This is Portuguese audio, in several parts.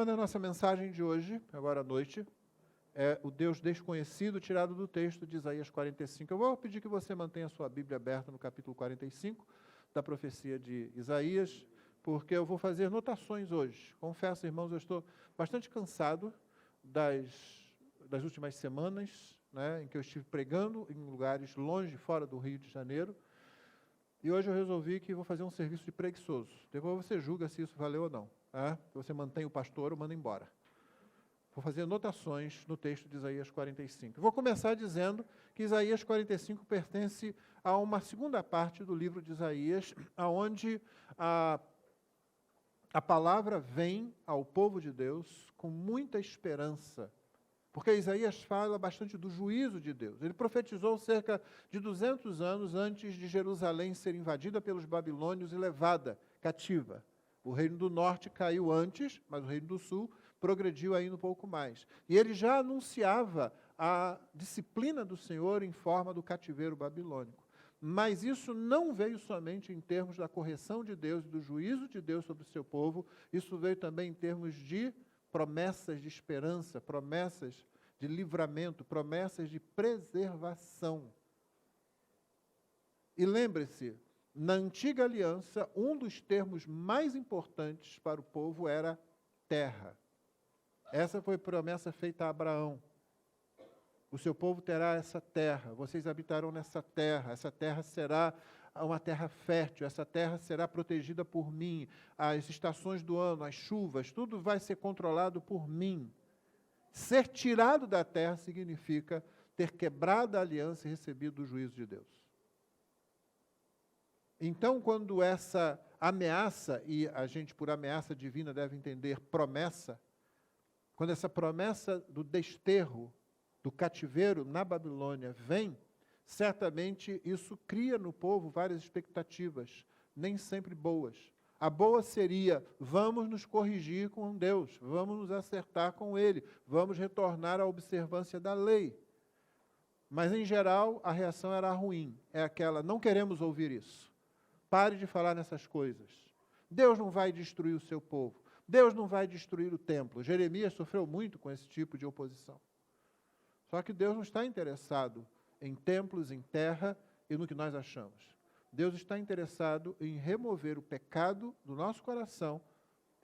tema da nossa mensagem de hoje, agora à noite, é o Deus desconhecido, tirado do texto de Isaías 45. Eu vou pedir que você mantenha a sua Bíblia aberta no capítulo 45 da profecia de Isaías, porque eu vou fazer notações hoje. Confesso, irmãos, eu estou bastante cansado das últimas semanas, né, em que eu estive pregando em lugares longe, fora do Rio de Janeiro, e hoje eu resolvi que vou fazer um serviço de preguiçoso. Depois você julga se isso valeu ou não. Tá? Se você mantém o pastor ou manda embora. Vou fazer anotações no texto de Isaías 45. Vou começar dizendo que Isaías 45 pertence a uma segunda parte do livro de Isaías, onde a palavra vem ao povo de Deus com muita esperança. Porque Isaías fala bastante do juízo de Deus. Ele profetizou cerca de 200 anos antes de Jerusalém ser invadida pelos babilônios e levada cativa. O reino do norte caiu antes, mas o reino do sul progrediu ainda um pouco mais. E ele já anunciava a disciplina do Senhor em forma do cativeiro babilônico. Mas isso não veio somente em termos da correção de Deus e do juízo de Deus sobre o seu povo, isso veio também em termos de promessas de esperança, promessas de livramento, promessas de preservação. E lembre-se, na antiga aliança, um dos termos mais importantes para o povo era terra. Essa foi a promessa feita a Abraão. O seu povo terá essa terra, vocês habitarão nessa terra, essa terra será uma terra fértil, essa terra será protegida por mim, as estações do ano, as chuvas, tudo vai ser controlado por mim. Ser tirado da terra significa ter quebrado a aliança e recebido o juízo de Deus. Então, quando essa ameaça, e a gente por ameaça divina deve entender promessa, quando essa promessa do desterro, do cativeiro na Babilônia vem, certamente isso cria no povo várias expectativas, nem sempre boas. A boa seria, vamos nos corrigir com Deus, vamos nos acertar com Ele, vamos retornar à observância da lei. Mas, em geral, a reação era ruim, é aquela, não queremos ouvir isso. Pare de falar nessas coisas. Deus não vai destruir o seu povo. Deus não vai destruir o templo. Jeremias sofreu muito com esse tipo de oposição. Só que Deus não está interessado em templos, em terra e no que nós achamos. Deus está interessado em remover o pecado do nosso coração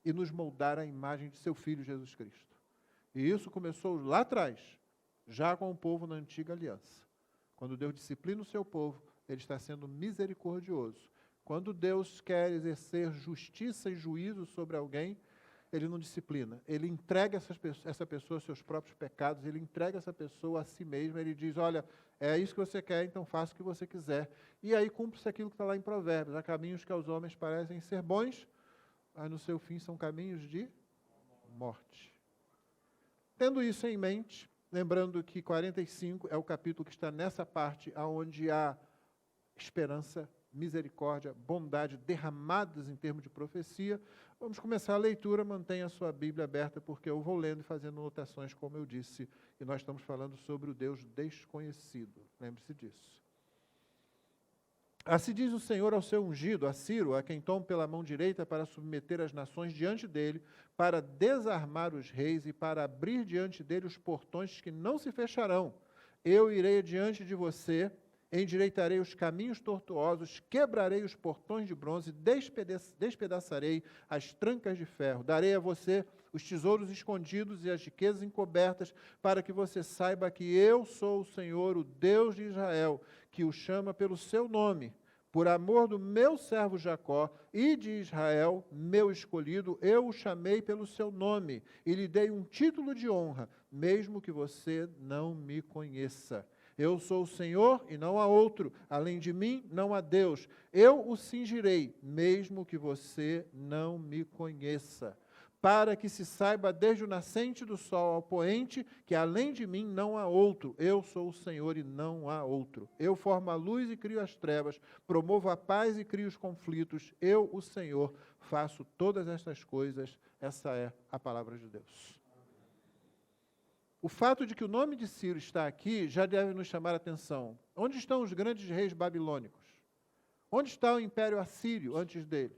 e nos moldar à imagem de seu Filho Jesus Cristo. E isso começou lá atrás, já com o povo na antiga aliança. Quando Deus disciplina o seu povo, Ele está sendo misericordioso. Quando Deus quer exercer justiça e juízo sobre alguém, Ele não disciplina. Ele entrega essa pessoa aos seus próprios pecados, Ele entrega essa pessoa a si mesmo, Ele diz, olha, é isso que você quer, então faça o que você quiser. E aí cumpre-se aquilo que está lá em Provérbios. Há caminhos que aos homens parecem ser bons, mas no seu fim são caminhos de morte. Tendo isso em mente, lembrando que 45 é o capítulo que está nessa parte onde há esperança, misericórdia, bondade derramadas em termos de profecia. Vamos começar a leitura, mantenha a sua Bíblia aberta, porque eu vou lendo e fazendo anotações, como eu disse, e nós estamos falando sobre o Deus desconhecido. Lembre-se disso. Assim diz o Senhor ao seu ungido, a Ciro, a quem tomo pela mão direita para submeter as nações diante dele, para desarmar os reis e para abrir diante dele os portões que não se fecharão. Eu irei adiante de você, endireitarei os caminhos tortuosos, quebrarei os portões de bronze, despedaçarei as trancas de ferro. Darei a você os tesouros escondidos e as riquezas encobertas, para que você saiba que eu sou o Senhor, o Deus de Israel, que o chama pelo seu nome. Por amor do meu servo Jacó e de Israel, meu escolhido, eu o chamei pelo seu nome e lhe dei um título de honra, mesmo que você não me conheça. Eu sou o Senhor e não há outro, além de mim não há Deus. Eu o cingirei, mesmo que você não me conheça, para que se saiba desde o nascente do sol ao poente, que além de mim não há outro. Eu sou o Senhor e não há outro. Eu formo a luz e crio as trevas, promovo a paz e crio os conflitos. Eu, o Senhor, faço todas estas coisas. Essa é a palavra de Deus. O fato de que o nome de Ciro está aqui já deve nos chamar a atenção. Onde estão os grandes reis babilônicos? Onde está o Império Assírio antes dele?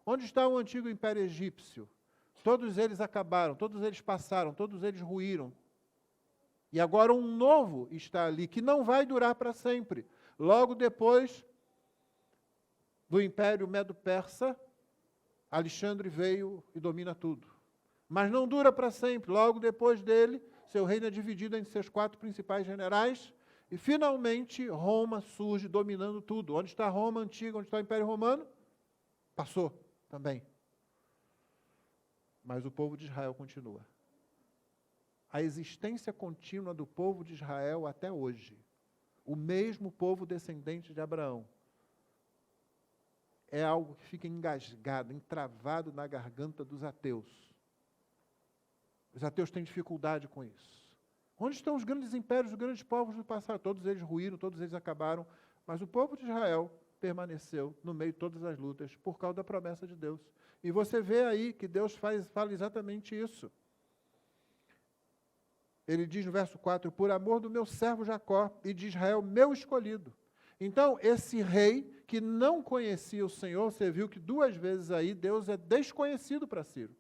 Onde está o antigo Império Egípcio? Todos eles acabaram, todos eles passaram, todos eles ruíram. E agora um novo está ali, que não vai durar para sempre. Logo depois do Império Medo-Persa, Alexandre veio e domina tudo. Mas não dura para sempre. Logo depois dele, seu reino é dividido entre seus 4 principais generais, e finalmente Roma surge dominando tudo. Onde está Roma antiga, onde está o Império Romano? Passou também. Mas o povo de Israel continua. A existência contínua do povo de Israel até hoje, o mesmo povo descendente de Abraão, é algo que fica engasgado, entravado na garganta dos ateus. Os ateus têm dificuldade com isso. Onde estão os grandes impérios, os grandes povos do passado? Todos eles ruíram, todos eles acabaram, mas o povo de Israel permaneceu no meio de todas as lutas por causa da promessa de Deus. E você vê aí que Deus fala exatamente isso. Ele diz no verso 4, por amor do meu servo Jacó e de Israel, meu escolhido. Então, esse rei que não conhecia o Senhor, você viu que 2 vezes aí Deus é desconhecido para Ciro.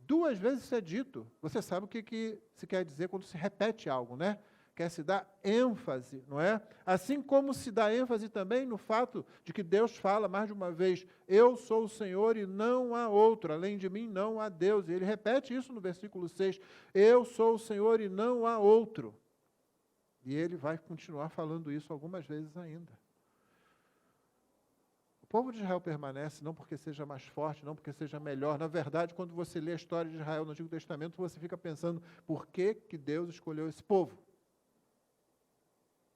2 vezes isso é dito. Você sabe o que se quer dizer quando se repete algo, né? Quer se dar ênfase, não é? Assim como se dá ênfase também no fato de que Deus fala mais de uma vez, eu sou o Senhor e não há outro, além de mim não há Deus. E ele repete isso no versículo 6, eu sou o Senhor e não há outro. E ele vai continuar falando isso algumas vezes ainda. O povo de Israel permanece não porque seja mais forte, não porque seja melhor. Na verdade, quando você lê a história de Israel no Antigo Testamento, você fica pensando, por que Deus escolheu esse povo?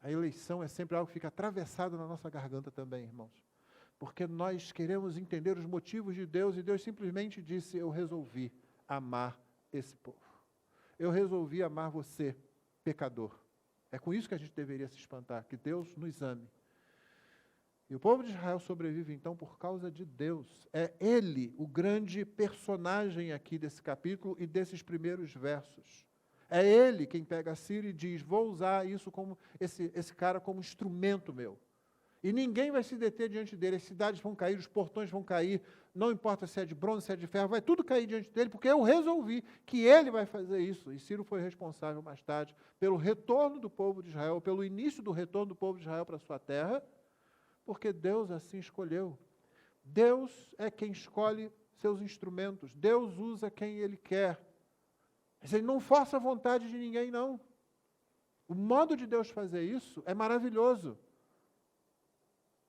A eleição é sempre algo que fica atravessado na nossa garganta também, irmãos. Porque nós queremos entender os motivos de Deus, e Deus simplesmente disse, eu resolvi amar esse povo. Eu resolvi amar você, pecador. É com isso que a gente deveria se espantar, que Deus nos ame. E o povo de Israel sobrevive, então, por causa de Deus. É Ele o grande personagem aqui desse capítulo e desses primeiros versos. É Ele quem pega Ciro e diz, vou usar isso como esse cara como instrumento meu. E ninguém vai se deter diante dele, as cidades vão cair, os portões vão cair, não importa se é de bronze, se é de ferro, vai tudo cair diante dele, porque eu resolvi que ele vai fazer isso. E Ciro foi responsável mais tarde pelo retorno do povo de Israel, pelo início do retorno do povo de Israel para a sua terra, porque Deus assim escolheu. Deus é quem escolhe seus instrumentos, Deus usa quem Ele quer. Mas Ele não força a vontade de ninguém, não. O modo de Deus fazer isso é maravilhoso.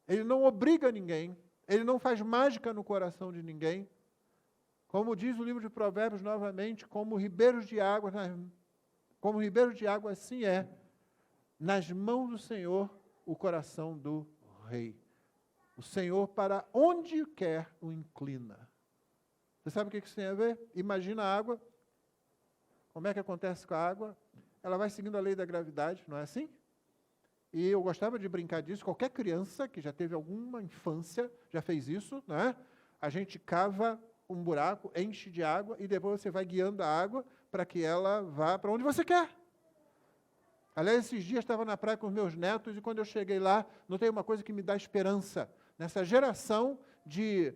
Ele não obriga ninguém, Ele não faz mágica no coração de ninguém. Como diz o livro de Provérbios novamente, como ribeiros de água assim é, nas mãos do Senhor, o coração do rei. O Senhor para onde quer o inclina. Você sabe o que isso tem a ver? Imagina a água. Como é que acontece com a água? Ela vai seguindo a lei da gravidade, não é assim? E eu gostava de brincar disso. Qualquer criança que já teve alguma infância já fez isso, não é? A gente cava um buraco, enche de água e depois você vai guiando a água para que ela vá para onde você quer. Aliás, esses dias estava na praia com os meus netos e quando eu cheguei lá, notei uma coisa que me dá esperança. Nessa geração de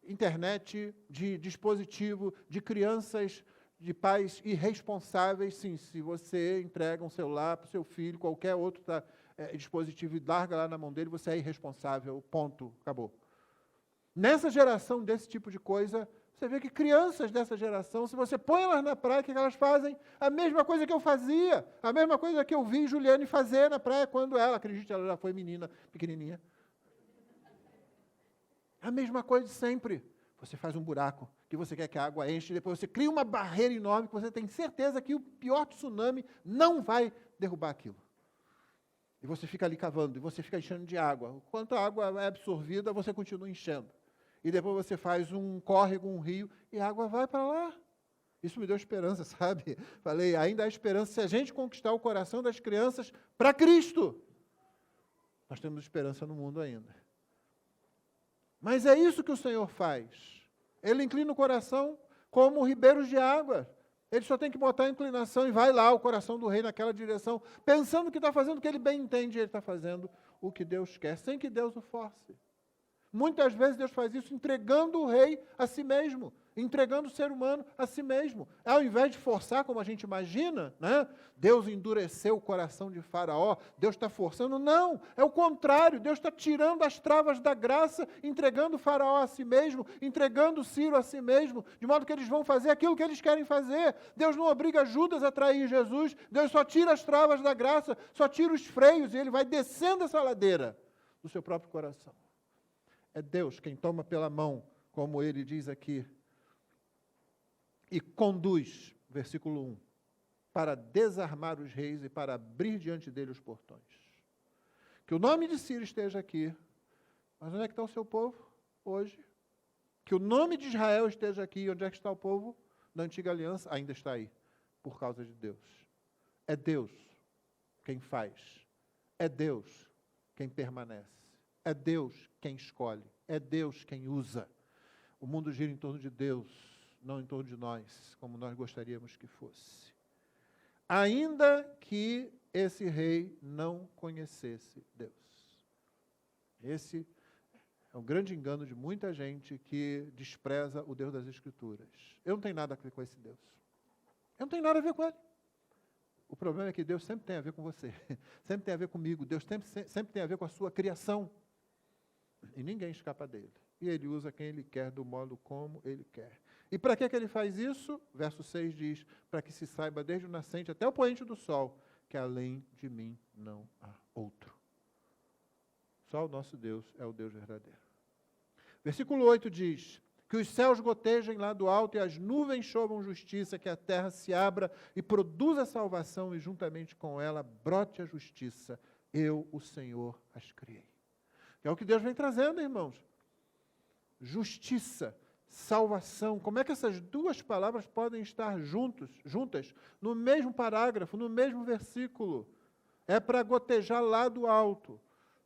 internet, de dispositivo, de crianças, de pais irresponsáveis, sim, se você entrega um celular para o seu filho, qualquer outro dispositivo e larga lá na mão dele, você é irresponsável, ponto, acabou. Nessa geração desse tipo de coisa, você vê que crianças dessa geração, se você põe elas na praia, o que elas fazem? A mesma coisa que eu fazia, a mesma coisa que eu vi Juliane fazer na praia quando ela, acredite, ela já foi menina, pequenininha. A mesma coisa de sempre. Você faz um buraco que você quer que a água enche, depois você cria uma barreira enorme que você tem certeza que o pior tsunami não vai derrubar aquilo. E você fica ali cavando, e você fica enchendo de água. Quanto a água é absorvida, você continua enchendo. E depois você faz um córrego, um rio, e a água vai para lá. Isso me deu esperança, sabe? Falei, ainda há esperança se a gente conquistar o coração das crianças para Cristo. Nós temos esperança no mundo ainda. Mas é isso que o Senhor faz. Ele inclina o coração como ribeiros de água. Ele só tem que botar a inclinação e vai lá o coração do rei naquela direção, pensando que está fazendo o que ele bem entende, ele está fazendo o que Deus quer, sem que Deus o force. Muitas vezes Deus faz isso entregando o rei a si mesmo, entregando o ser humano a si mesmo. Ao invés de forçar, como a gente imagina, né? Deus endureceu o coração de Faraó, Deus está forçando. Não, é o contrário. Deus está tirando as travas da graça, entregando o Faraó a si mesmo, entregando Ciro a si mesmo, de modo que eles vão fazer aquilo que eles querem fazer. Deus não obriga Judas a trair Jesus, Deus só tira as travas da graça, só tira os freios, e ele vai descendo essa ladeira do seu próprio coração. É Deus quem toma pela mão, como ele diz aqui, e conduz, versículo 1, para desarmar os reis e para abrir diante dele os portões. Que o nome de Ciro esteja aqui, mas onde é que está o seu povo hoje? Que o nome de Israel esteja aqui, onde é que está o povo da antiga aliança? Ainda está aí, por causa de Deus. É Deus quem faz, é Deus quem permanece, é Deus quem escolhe, é Deus quem usa. O mundo gira em torno de Deus, não em torno de nós, como nós gostaríamos que fosse. Ainda que esse rei não conhecesse Deus. Esse é um grande engano de muita gente que despreza o Deus das Escrituras. Eu não tenho nada a ver com esse Deus. Eu não tenho nada a ver com ele. O problema é que Deus sempre tem a ver com você. Sempre tem a ver comigo. Deus sempre tem a ver com a sua criação. E ninguém escapa dele. E ele usa quem ele quer, do modo como ele quer. E para que ele faz isso? Verso 6 diz, para que se saiba desde o nascente até o poente do sol, que além de mim não há outro. Só o nosso Deus é o Deus verdadeiro. Versículo 8 diz, que os céus gotejem lá do alto e as nuvens chovam justiça, que a terra se abra e produza salvação e juntamente com ela brote a justiça. Eu, o Senhor, as criei. É o que Deus vem trazendo, irmãos. Justiça, salvação. Como é que essas duas palavras podem estar juntas, no mesmo parágrafo, no mesmo versículo? É para gotejar lá do alto.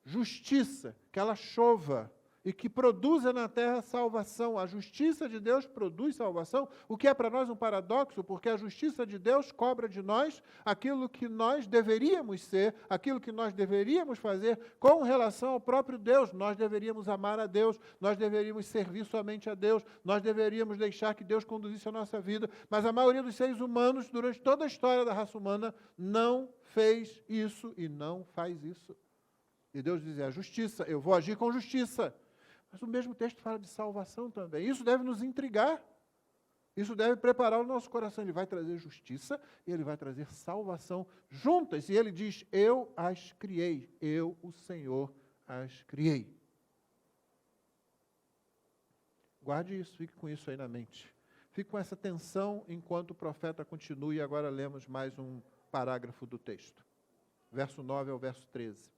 Justiça, que ela chova e que produza na terra salvação. A justiça de Deus produz salvação, o que é para nós um paradoxo, porque a justiça de Deus cobra de nós aquilo que nós deveríamos ser, aquilo que nós deveríamos fazer com relação ao próprio Deus. Nós deveríamos amar a Deus, nós deveríamos servir somente a Deus, nós deveríamos deixar que Deus conduzisse a nossa vida, mas a maioria dos seres humanos, durante toda a história da raça humana, não fez isso e não faz isso. E Deus diz, a justiça, eu vou agir com justiça. Mas o mesmo texto fala de salvação também. Isso deve nos intrigar. Isso deve preparar o nosso coração. Ele vai trazer justiça e ele vai trazer salvação juntas. E ele diz, eu as criei. Eu, o Senhor, as criei. Guarde isso, fique com isso aí na mente. Fique com essa tensão enquanto o profeta continua. E agora lemos mais um parágrafo do texto. Verso 9 ao verso 13.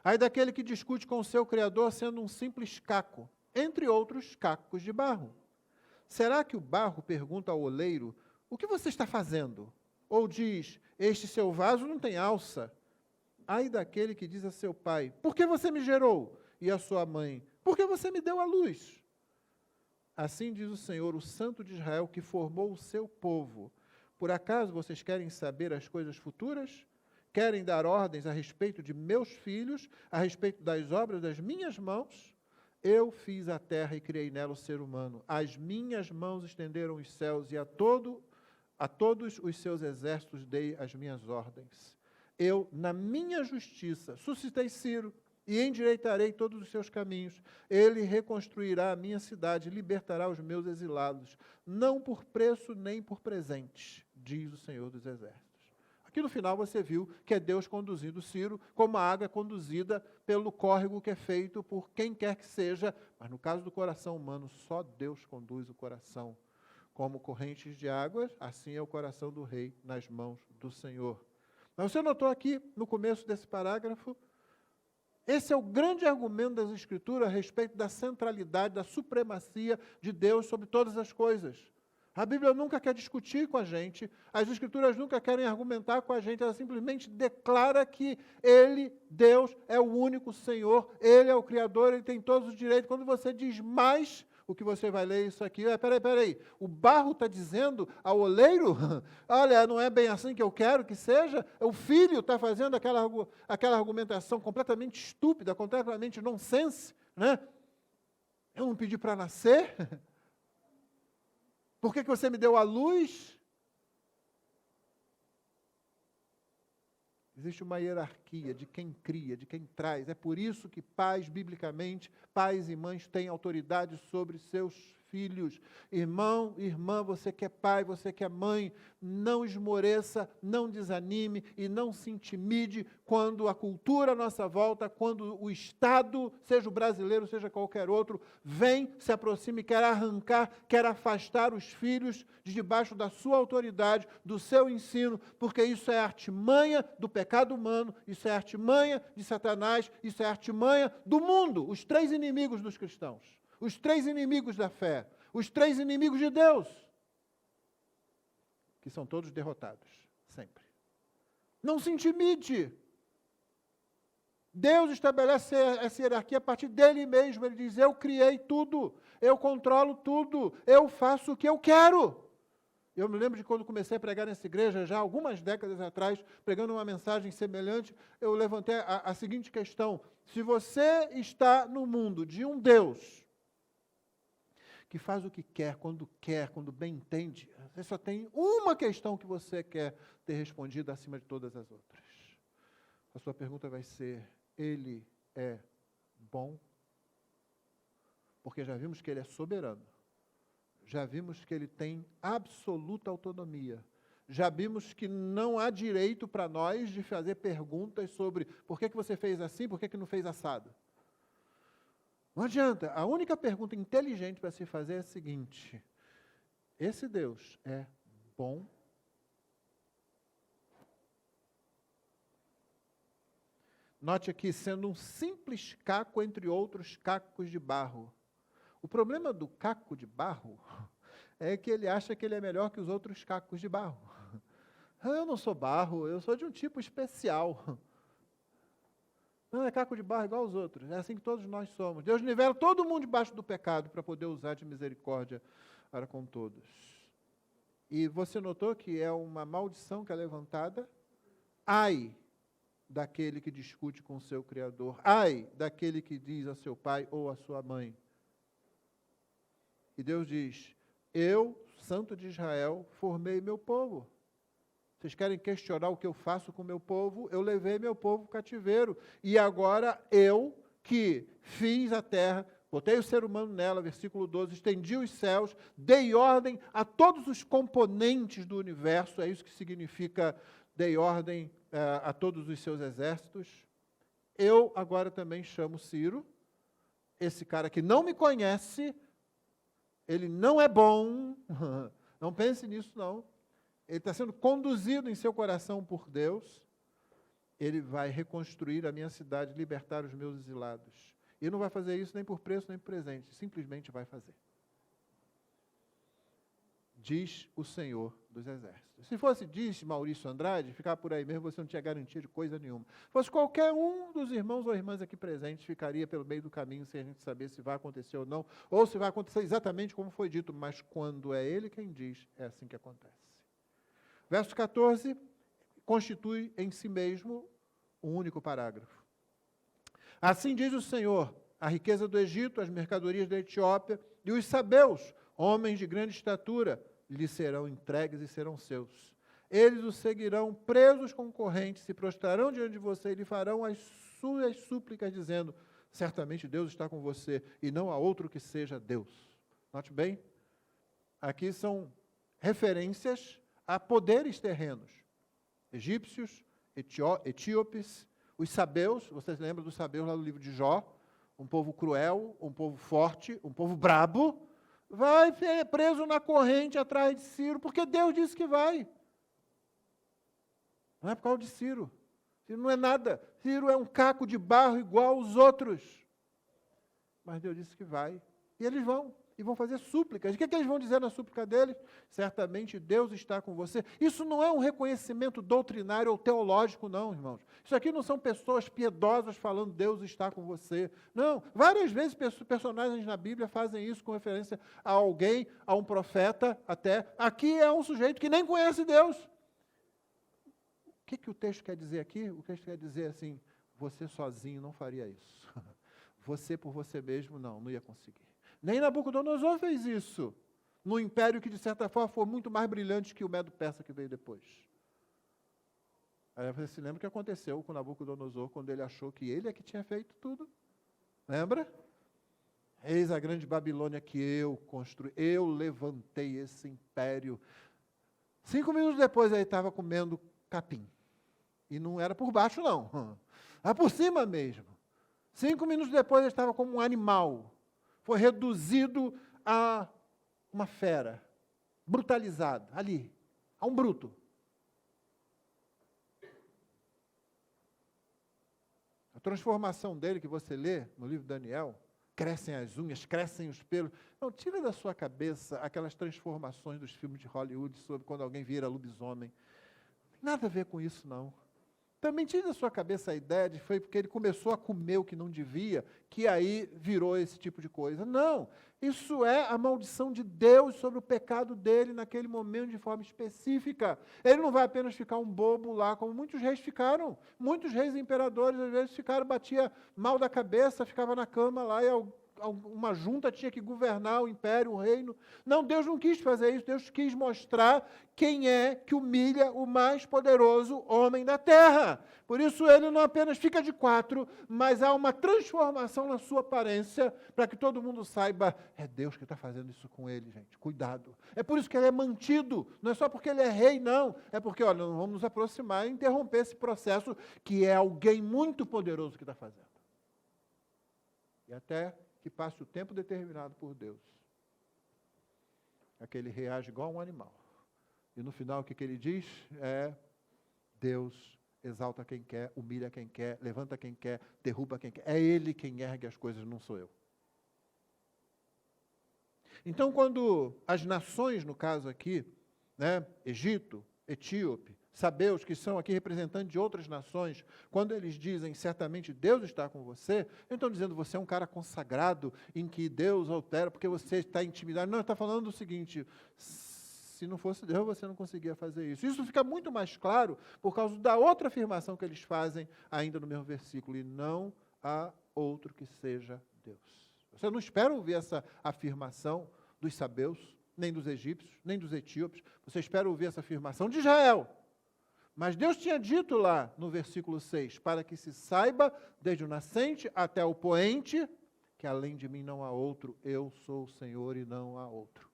Ai daquele que discute com o seu Criador sendo um simples caco, entre outros cacos de barro. Será que o barro pergunta ao oleiro, o que você está fazendo? Ou diz, este seu vaso não tem alça. Ai daquele que diz a seu pai, por que você me gerou? E a sua mãe, por que você me deu a luz? Assim diz o Senhor, o Santo de Israel, que formou o seu povo. Por acaso vocês querem saber as coisas futuras? Querem dar ordens a respeito de meus filhos, a respeito das obras das minhas mãos? Eu fiz a terra e criei nela o ser humano. As minhas mãos estenderam os céus e a todos os seus exércitos dei as minhas ordens. Eu, na minha justiça, suscitei Ciro e endireitarei todos os seus caminhos. Ele reconstruirá a minha cidade e libertará os meus exilados, não por preço nem por presente, diz o Senhor dos Exércitos. Aqui no final você viu que é Deus conduzindo Ciro, como a água é conduzida pelo córrego que é feito por quem quer que seja, mas no caso do coração humano, só Deus conduz o coração. Como correntes de águas, assim é o coração do rei nas mãos do Senhor. Mas você notou aqui, no começo desse parágrafo, esse é o grande argumento das Escrituras a respeito da centralidade, da supremacia de Deus sobre todas as coisas. A Bíblia nunca quer discutir com a gente, as Escrituras nunca querem argumentar com a gente, ela simplesmente declara que Ele, Deus, é o único Senhor, Ele é o Criador, Ele tem todos os direitos. Quando você diz mais, o que você vai ler isso aqui, peraí, o barro está dizendo ao oleiro, olha, não é bem assim que eu quero que seja, o filho está fazendo aquela argumentação completamente estúpida, completamente nonsense, né? Eu não pedi para nascer? Por que você me deu a luz? Existe uma hierarquia de quem cria, de quem traz. É por isso que pais, biblicamente, pais e mães têm autoridade sobre seus filhos. Irmão, irmã, você que é pai, você que é mãe, não esmoreça, não desanime e não se intimide quando a cultura à nossa volta, quando o Estado, seja o brasileiro, seja qualquer outro, vem, se aproxima e quer arrancar, quer afastar os filhos de debaixo da sua autoridade, do seu ensino, porque isso é artimanha do pecado humano, isso é artimanha de Satanás, isso é artimanha do mundo, os três inimigos dos cristãos. Os três inimigos da fé, os três inimigos de Deus, que são todos derrotados, sempre. Não se intimide. Deus estabelece essa hierarquia a partir dele mesmo. Ele diz, eu criei tudo, eu controlo tudo, eu faço o que eu quero. Eu me lembro de quando comecei a pregar nessa igreja, já algumas décadas atrás, pregando uma mensagem semelhante, eu levantei a seguinte questão: se você está no mundo de um Deus que faz o que quer, quando bem entende, você só tem uma questão que você quer ter respondida acima de todas as outras. A sua pergunta vai ser, ele é bom? Porque já vimos que ele é soberano. Já vimos que ele tem absoluta autonomia. Já vimos que não há direito para nós de fazer perguntas sobre por que você fez assim, por que não fez assado. Não adianta. A única pergunta inteligente para se fazer é a seguinte: esse Deus é bom? Note aqui, sendo um simples caco entre outros cacos de barro. O problema do caco de barro é que ele acha que ele é melhor que os outros cacos de barro. Eu não sou barro, eu sou de um tipo especial. Não é caco de barro igual aos outros. É assim que todos nós somos. Deus nivela todo mundo debaixo do pecado para poder usar de misericórdia para com todos. E você notou que é uma maldição que é levantada? Ai daquele que discute com o seu Criador. Ai daquele que diz a seu pai ou a sua mãe. E Deus diz, eu, Santo de Israel, formei meu povo. Vocês querem questionar o que eu faço com o meu povo? Eu levei meu povo cativeiro. E agora eu, que fiz a terra, botei o ser humano nela, versículo 12, estendi os céus, dei ordem a todos os componentes do universo, é isso que significa dei ordem a todos os seus exércitos. Eu agora também chamo Ciro, esse cara que não me conhece, ele não é bom, não pense nisso não. Ele está sendo conduzido em seu coração por Deus, ele vai reconstruir a minha cidade, libertar os meus exilados. E não vai fazer isso nem por preço, nem por presente, simplesmente vai fazer. Diz o Senhor dos Exércitos. Se fosse, diz Maurício Andrade, ficar por aí mesmo, você não tinha garantia de coisa nenhuma. Se fosse qualquer um dos irmãos ou irmãs aqui presentes, ficaria pelo meio do caminho sem a gente saber se vai acontecer ou não, ou se vai acontecer exatamente como foi dito, mas quando é ele quem diz, é assim que acontece. Verso 14, constitui em si mesmo um único parágrafo. Assim diz o Senhor, a riqueza do Egito, as mercadorias da Etiópia e os sabeus, homens de grande estatura, lhe serão entregues e serão seus. Eles o seguirão presos com correntes, se prostrarão diante de você e lhe farão as suas súplicas, dizendo, certamente Deus está com você e não há outro que seja Deus. Note bem, aqui são referências a poderes terrenos, egípcios, etíopes, os sabeus, vocês lembram dos sabeus lá do livro de Jó, um povo cruel, um povo forte, um povo brabo, vai preso na corrente atrás de Ciro, porque Deus disse que vai. Não é por causa de Ciro. Ciro não é nada. Ciro é um caco de barro igual aos outros. Mas Deus disse que vai. E eles vão. E vão fazer súplicas. O que eles vão dizer na súplica deles? Certamente Deus está com você. Isso não é um reconhecimento doutrinário ou teológico, não, irmãos. Isso aqui não são pessoas piedosas falando Deus está com você. Não. Várias vezes personagens na Bíblia fazem isso com referência a alguém, a um profeta até. Aqui é um sujeito que nem conhece Deus. O que o texto quer dizer aqui? O texto quer dizer assim, você sozinho não faria isso. você por você mesmo, não ia conseguir. Nem Nabucodonosor fez isso, no império que, de certa forma, foi muito mais brilhante que o Medo-Persa que veio depois. Aí você se lembra o que aconteceu com Nabucodonosor, quando ele achou que ele é que tinha feito tudo? Lembra? Eis a grande Babilônia que eu construí, eu levantei esse império. 5 minutos depois ele estava comendo capim. E não era por baixo, não. Era por cima mesmo. 5 minutos depois ele estava como um animal. Foi reduzido a uma fera. Brutalizado, ali. A um bruto. A transformação dele que você lê no livro de Daniel, crescem as unhas, crescem os pelos. Não, tira da sua cabeça aquelas transformações dos filmes de Hollywood sobre quando alguém vira lobisomem. Nada a ver com isso, não. Também tira da sua cabeça a ideia de que foi porque ele começou a comer o que não devia, que aí virou esse tipo de coisa. Não, isso é a maldição de Deus sobre o pecado dele naquele momento de forma específica. Ele não vai apenas ficar um bobo lá, como muitos reis ficaram. Muitos reis e imperadores, às vezes, ficaram, batia mal da cabeça, ficava na cama lá e uma junta tinha que governar o império, o reino. Não, Deus não quis fazer isso, Deus quis mostrar quem é que humilha o mais poderoso homem da terra. Por isso ele não apenas fica de 4, mas há uma transformação na sua aparência, para que todo mundo saiba, é Deus que está fazendo isso com ele, gente, cuidado. É por isso que ele é mantido, não é só porque ele é rei, não. É porque, olha, não vamos nos aproximar e interromper esse processo, que é alguém muito poderoso que está fazendo. E até que passe o tempo determinado por Deus. Aquele reage igual a um animal. E no final o que ele diz é: Deus exalta quem quer, humilha quem quer, levanta quem quer, derruba quem quer. É Ele quem ergue as coisas, não sou eu. Então, quando as nações, no caso aqui, né, Egito, Etíope, sabeus, que são aqui representantes de outras nações, quando eles dizem, certamente Deus está com você, eles estão dizendo, você é um cara consagrado, em que Deus opera, porque você está intimidado. Não, está falando o seguinte, se não fosse Deus, você não conseguia fazer isso. Isso fica muito mais claro por causa da outra afirmação que eles fazem, ainda no mesmo versículo, e não há outro que seja Deus. Você não espera ouvir essa afirmação dos sabeus, nem dos egípcios, nem dos etíopes, você espera ouvir essa afirmação de Israel. Mas Deus tinha dito lá no versículo 6, para que se saiba, desde o nascente até o poente, que além de mim não há outro, eu sou o Senhor e não há outro.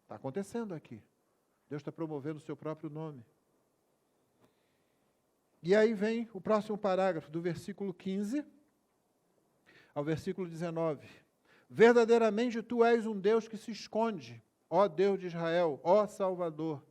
Está acontecendo aqui. Deus está promovendo o seu próprio nome. E aí vem o próximo parágrafo, do versículo 15 ao versículo 19. Verdadeiramente tu és um Deus que se esconde, ó Deus de Israel, ó Salvador.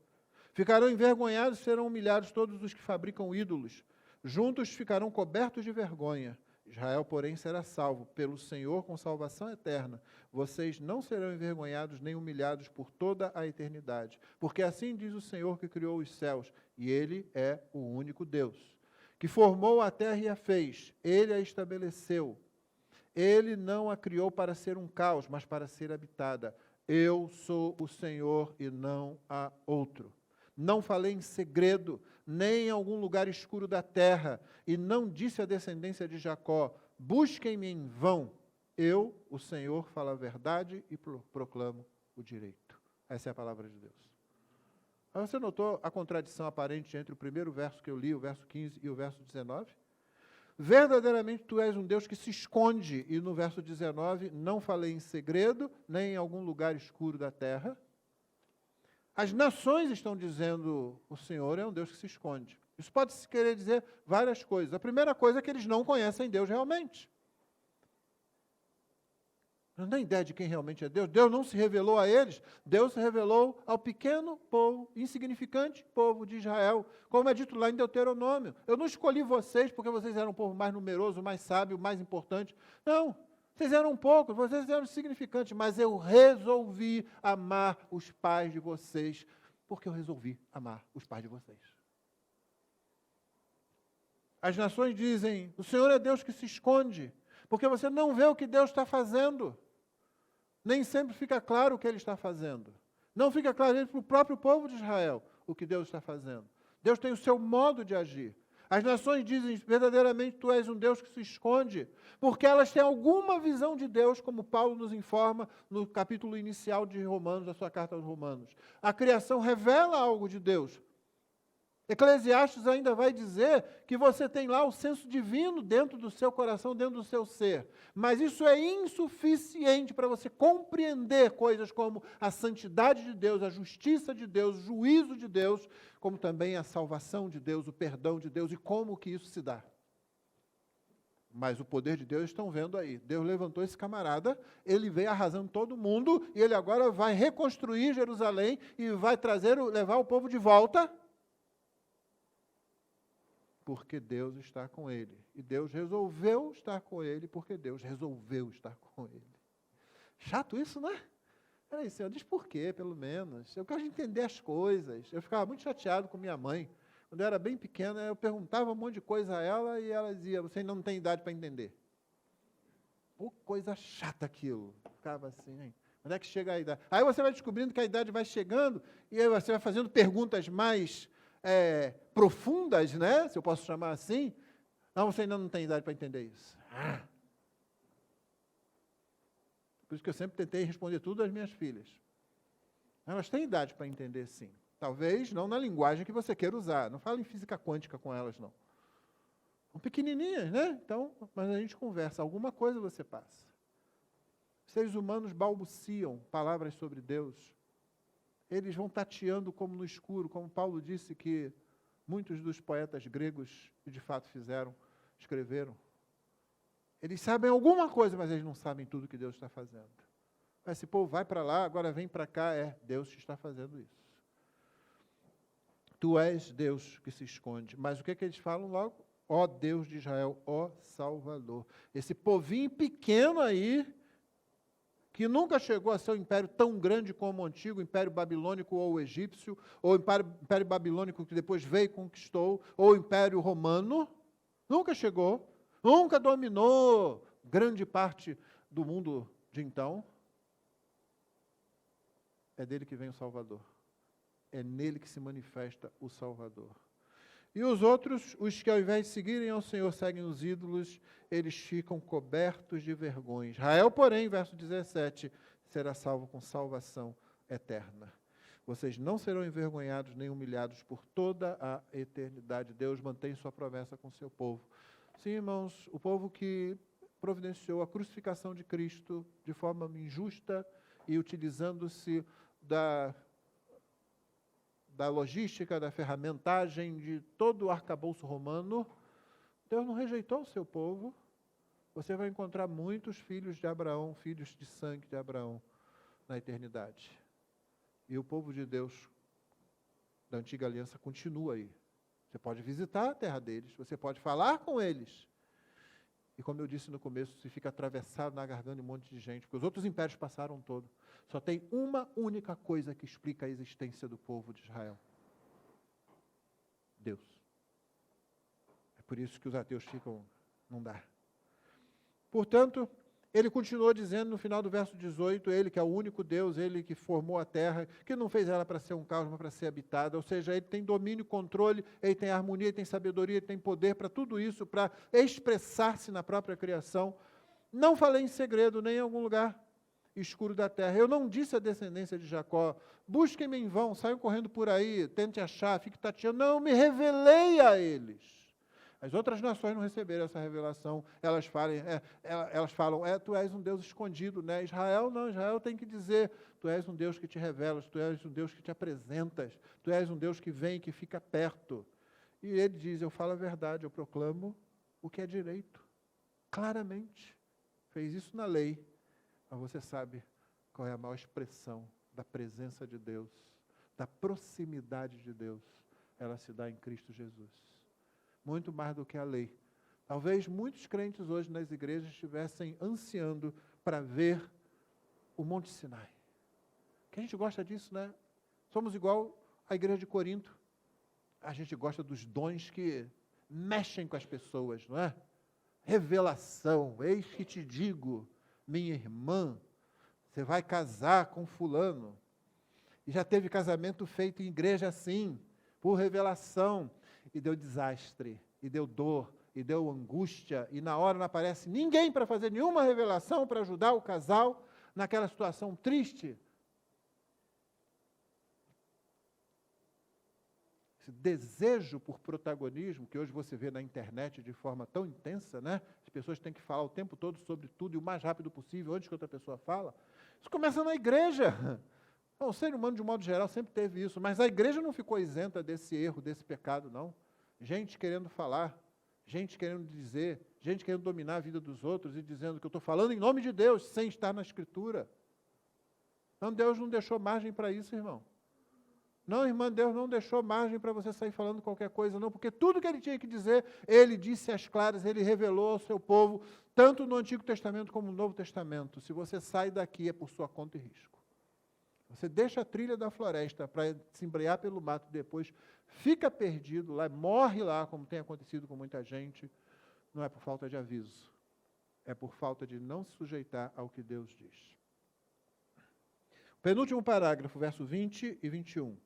Ficarão envergonhados e serão humilhados todos os que fabricam ídolos. Juntos ficarão cobertos de vergonha. Israel, porém, será salvo pelo Senhor com salvação eterna. Vocês não serão envergonhados nem humilhados por toda a eternidade. Porque assim diz o Senhor que criou os céus, e Ele é o único Deus, que formou a terra e a fez. Ele a estabeleceu. Ele não a criou para ser um caos, mas para ser habitada. Eu sou o Senhor e não há outro. Não falei em segredo, nem em algum lugar escuro da terra, e não disse à descendência de Jacó, busquem-me em vão. Eu, o Senhor, falo a verdade e proclamo o direito. Essa é a palavra de Deus. Mas você notou a contradição aparente entre o primeiro verso que eu li, o verso 15, e o verso 19? Verdadeiramente tu és um Deus que se esconde, e no verso 19, não falei em segredo, nem em algum lugar escuro da terra. As nações estão dizendo, o Senhor é um Deus que se esconde. Isso pode querer dizer várias coisas. A primeira coisa é que eles não conhecem Deus realmente. Não tem ideia de quem realmente é Deus. Deus não se revelou a eles. Deus se revelou ao pequeno povo, insignificante povo de Israel. Como é dito lá em Deuteronômio. Eu não escolhi vocês porque vocês eram um povo mais numeroso, mais sábio, mais importante. Não. Vocês eram poucos, vocês eram insignificantes, mas eu resolvi amar os pais de vocês, porque eu resolvi amar os pais de vocês. As nações dizem, o Senhor é Deus que se esconde, porque você não vê o que Deus está fazendo. Nem sempre fica claro o que Ele está fazendo. Não fica claro para o próprio povo de Israel o que Deus está fazendo. Deus tem o seu modo de agir. As nações dizem, verdadeiramente, tu és um Deus que se esconde, porque elas têm alguma visão de Deus, como Paulo nos informa no capítulo inicial de Romanos, da sua carta aos Romanos. A criação revela algo de Deus. Eclesiastes ainda vai dizer que você tem lá o senso divino dentro do seu coração, dentro do seu ser. Mas isso é insuficiente para você compreender coisas como a santidade de Deus, a justiça de Deus, o juízo de Deus, como também a salvação de Deus, o perdão de Deus e como que isso se dá. Mas o poder de Deus estão vendo aí. Deus levantou esse camarada, ele veio arrasando todo mundo e ele agora vai reconstruir Jerusalém e vai levar o povo de volta. Porque Deus está com ele. E Deus resolveu estar com ele, porque Deus resolveu estar com ele. Chato isso, né? Peraí, Senhor, diz por quê, pelo menos. Eu quero entender as coisas. Eu ficava muito chateado com minha mãe. Quando eu era bem pequena, eu perguntava um monte de coisa a ela e ela dizia, você não tem idade para entender. Pô, coisa chata aquilo. Ficava assim, hein? Onde é que chega a idade? Aí você vai descobrindo que a idade vai chegando e aí você vai fazendo perguntas mais profundas, né? Se eu posso chamar assim. Não, você ainda não tem idade para entender isso. Por isso que eu sempre tentei responder tudo às minhas filhas. Elas têm idade para entender, sim. Talvez não na linguagem que você queira usar. Não fala em física quântica com elas, não. São pequenininhas, né? Então, mas a gente conversa. Alguma coisa você passa. Seres humanos balbuciam palavras sobre Deus. Eles vão tateando como no escuro, como Paulo disse que muitos dos poetas gregos, de fato escreveram. Eles sabem alguma coisa, mas eles não sabem tudo que Deus está fazendo. Esse povo vai para lá, agora vem para cá, Deus está fazendo isso. Tu és Deus que se esconde. Mas o que eles falam logo? Ó Deus de Israel, ó Salvador. Esse povinho pequeno aí, que nunca chegou a ser um império tão grande como o antigo Império Babilônico ou o egípcio, ou o Império Babilônico que depois veio e conquistou, ou o Império Romano, nunca chegou, nunca dominou grande parte do mundo de então. É dele que vem o Salvador. É nele que se manifesta o Salvador. E os outros, os que ao invés de seguirem ao Senhor, seguem os ídolos, eles ficam cobertos de vergonha. Israel, porém, verso 17, será salvo com salvação eterna. Vocês não serão envergonhados nem humilhados por toda a eternidade. Deus mantém sua promessa com seu povo. Sim, irmãos, o povo que providenciou a crucificação de Cristo de forma injusta e utilizando-se da logística, da ferramentagem, de todo o arcabouço romano, Deus não rejeitou o seu povo. Você vai encontrar muitos filhos de Abraão, filhos de sangue de Abraão, na eternidade. E o povo de Deus, da antiga aliança, continua aí. Você pode visitar a terra deles, você pode falar com eles. E como eu disse no começo, você fica atravessado na garganta de um monte de gente, porque os outros impérios passaram todo. Só tem uma única coisa que explica a existência do povo de Israel. Deus. É por isso que os ateus ficam, não dá. Portanto, ele continuou dizendo no final do verso 18, ele que é o único Deus, ele que formou a terra, que não fez ela para ser um caos, mas para ser habitada, ou seja, ele tem domínio, controle, ele tem harmonia, ele tem sabedoria, ele tem poder para tudo isso, para expressar-se na própria criação. Não falei em segredo, nem em algum lugar escuro da terra. Eu não disse à descendência de Jacó, busquem-me em vão, saiam correndo por aí, tente achar, fique tateando. Não, me revelei a eles. As outras nações não receberam essa revelação. Elas falam, tu és um Deus escondido, né? Israel não, Israel tem que dizer, tu és um Deus que te revelas, tu és um Deus que te apresentas, tu és um Deus que vem, que fica perto. E ele diz, eu falo a verdade, eu proclamo o que é direito, claramente. Fez isso na lei, mas você sabe qual é a maior expressão da presença de Deus, da proximidade de Deus. Ela se dá em Cristo Jesus. Muito mais do que a lei. Talvez muitos crentes hoje nas igrejas estivessem ansiando para ver o Monte Sinai. Que a gente gosta disso, né? Somos igual à igreja de Corinto. A gente gosta dos dons que mexem com as pessoas, não é? Revelação. Eis que te digo, minha irmã, você vai casar com fulano. E já teve casamento feito em igreja assim, por revelação. E deu desastre. e deu dor, e deu angústia, e na hora não aparece ninguém para fazer nenhuma revelação para ajudar o casal naquela situação triste. Esse desejo por protagonismo, que hoje você vê na internet de forma tão intensa, né? As pessoas têm que falar o tempo todo sobre tudo e o mais rápido possível, antes que outra pessoa fala. Isso começa na igreja. O ser humano, de um modo geral, sempre teve isso, mas a igreja não ficou isenta desse erro, desse pecado, não. Gente querendo falar, gente querendo dizer, gente querendo dominar a vida dos outros e dizendo que eu estou falando em nome de Deus, sem estar na Escritura. Não, Deus não deixou margem para isso, irmão. Não, irmã, Deus não deixou margem para você sair falando qualquer coisa, não, porque tudo que ele tinha que dizer, ele disse às claras, ele revelou ao seu povo, tanto no Antigo Testamento como no Novo Testamento. Se você sai daqui, é por sua conta e risco. Você deixa a trilha da floresta para se embrear pelo mato depois, fica perdido lá, morre lá, como tem acontecido com muita gente, não é por falta de aviso, é por falta de não se sujeitar ao que Deus diz. Penúltimo parágrafo, verso 20 e 21.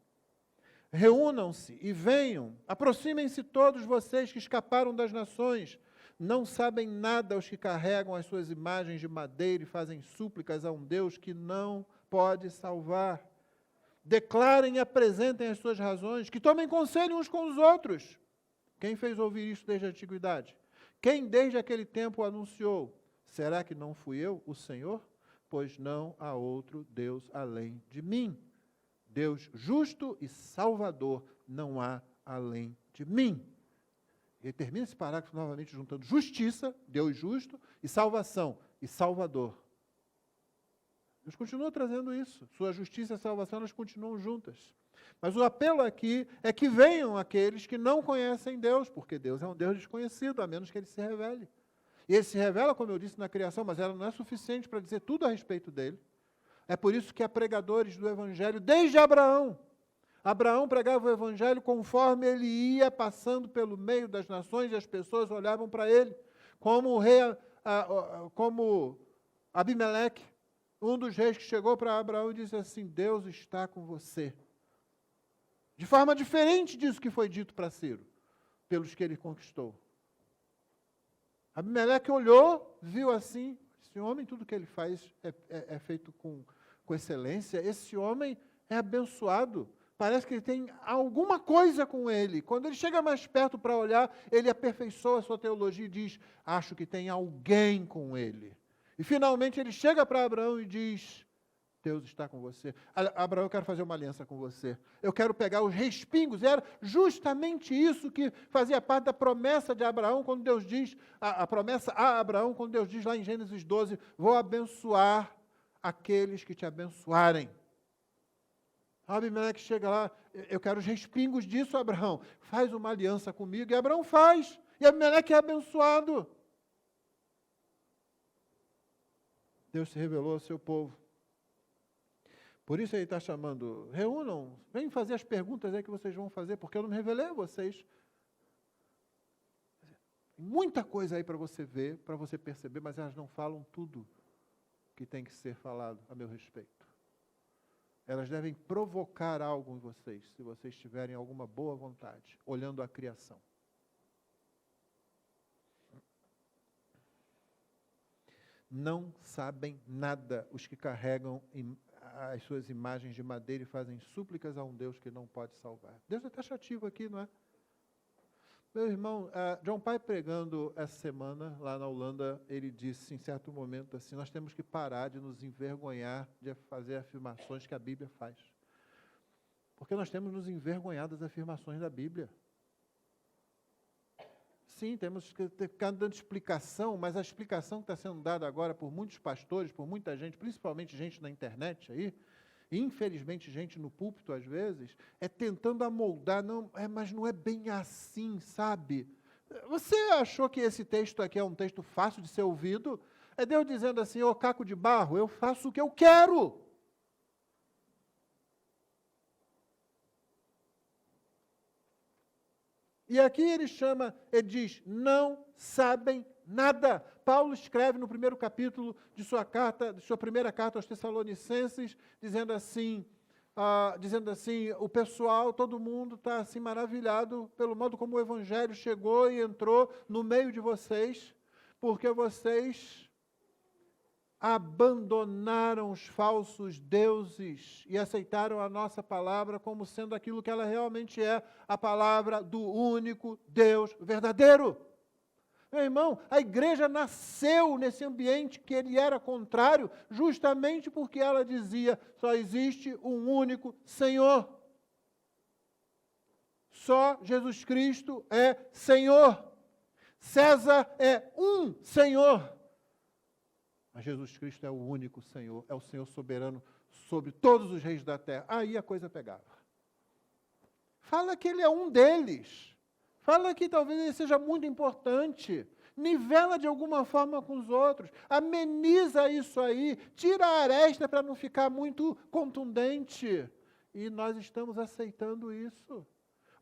Reúnam-se e venham, aproximem-se todos vocês que escaparam das nações, não sabem nada os que carregam as suas imagens de madeira e fazem súplicas a um Deus que não pode salvar. Declarem e apresentem as suas razões, que tomem conselho uns com os outros. Quem fez ouvir isso desde a antiguidade? Quem desde aquele tempo anunciou? Será que não fui eu, o Senhor? Pois não há outro Deus além de mim. Deus justo e salvador não há além de mim. Ele termina esse parágrafo novamente juntando justiça, Deus justo, e salvação, e salvador. Deus continua trazendo isso. Sua justiça e a salvação, elas continuam juntas. Mas o apelo aqui é que venham aqueles que não conhecem Deus, porque Deus é um Deus desconhecido, a menos que Ele se revele. E Ele se revela, como eu disse, na criação, mas ela não é suficiente para dizer tudo a respeito dEle. É por isso que há pregadores do Evangelho, desde Abraão. Abraão pregava o Evangelho conforme ele ia passando pelo meio das nações e as pessoas olhavam para ele. Como o rei, como Abimeleque, um dos reis que chegou para Abraão e disse assim, Deus está com você. De forma diferente disso que foi dito para Ciro, pelos que ele conquistou. Abimeleque olhou, viu assim, esse homem, tudo que ele faz é feito com excelência, esse homem é abençoado, parece que ele tem alguma coisa com ele. Quando ele chega mais perto para olhar, ele aperfeiçoa a sua teologia e diz, acho que tem alguém com ele. E finalmente ele chega para Abraão e diz, Deus está com você. Abraão, eu quero fazer uma aliança com você. Eu quero pegar os respingos. Era justamente isso que fazia parte da promessa de Abraão, quando Deus diz, a promessa a Abraão, quando Deus diz lá em Gênesis 12, vou abençoar aqueles que te abençoarem. Abimeleque chega lá, eu quero os respingos disso, Abraão. Faz uma aliança comigo. E Abraão faz. E Abimeleque é abençoado. Deus se revelou ao seu povo. Por isso ele está chamando, reúnam, venham fazer as perguntas aí que vocês vão fazer, porque eu não me revelei a vocês. Muita coisa aí para você ver, para você perceber, mas elas não falam tudo que tem que ser falado a meu respeito. Elas devem provocar algo em vocês, se vocês tiverem alguma boa vontade, olhando a criação. Não sabem nada os que carregam as suas imagens de madeira e fazem súplicas a um Deus que não pode salvar. Deus é taxativo aqui, não é? Meu irmão, John Piper pregando essa semana lá na Holanda, ele disse em certo momento assim, nós temos que parar de nos envergonhar de fazer afirmações que a Bíblia faz. Porque nós temos nos envergonhado das afirmações da Bíblia. Sim, temos que ficar dando explicação, mas a explicação que está sendo dada agora por muitos pastores, por muita gente, principalmente gente na internet aí, e infelizmente gente no púlpito às vezes, é tentando amoldar, mas não é bem assim, sabe? Você achou que esse texto aqui é um texto fácil de ser ouvido? É Deus dizendo assim, ô caco de barro, eu faço o que eu quero. E aqui ele diz, não sabem nada. Paulo escreve no primeiro capítulo de sua primeira carta aos Tessalonicenses, dizendo assim, dizendo assim, o pessoal, todo mundo está assim maravilhado pelo modo como o Evangelho chegou e entrou no meio de vocês, porque vocês abandonaram os falsos deuses e aceitaram a nossa palavra como sendo aquilo que ela realmente é, a palavra do único Deus verdadeiro. Meu irmão, a igreja nasceu nesse ambiente que ele era contrário, justamente porque ela dizia, só existe um único Senhor. Só Jesus Cristo é Senhor. César é um Senhor. Mas Jesus Cristo é o único Senhor, é o Senhor soberano sobre todos os reis da terra. Aí a coisa pegava. Fala que ele é um deles. Fala que talvez ele seja muito importante. Nivela de alguma forma com os outros. Ameniza isso aí. Tira a aresta para não ficar muito contundente. E nós estamos aceitando isso.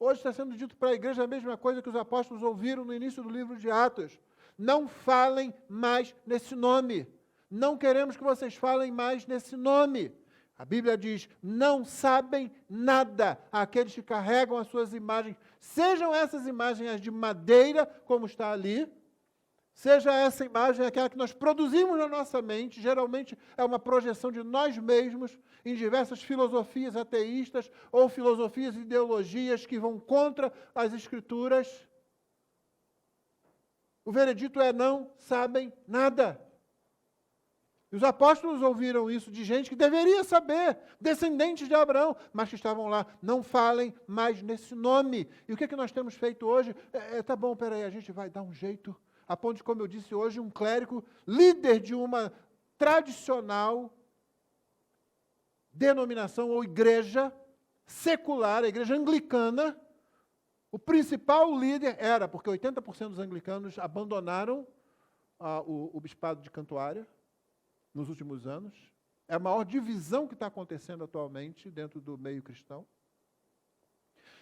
Hoje está sendo dito para a igreja a mesma coisa que os apóstolos ouviram no início do livro de Atos. Não falem mais nesse nome. Não queremos que vocês falem mais nesse nome. A Bíblia diz, não sabem nada aqueles que carregam as suas imagens, sejam essas imagens as de madeira, como está ali, seja essa imagem aquela que nós produzimos na nossa mente, geralmente é uma projeção de nós mesmos, em diversas filosofias ateístas, ou filosofias e ideologias que vão contra as Escrituras. O veredito é, não sabem nada. E os apóstolos ouviram isso de gente que deveria saber, descendentes de Abraão, mas que estavam lá, não falem mais nesse nome. E o que é que nós temos feito hoje? Tá bom, peraí, a gente vai dar um jeito, a ponto de, como eu disse hoje, um clérigo, líder de uma tradicional denominação ou igreja secular, a igreja anglicana, o principal líder era, porque 80% dos anglicanos abandonaram o bispado de Cantuária, nos últimos anos. É a maior divisão que está acontecendo atualmente dentro do meio cristão.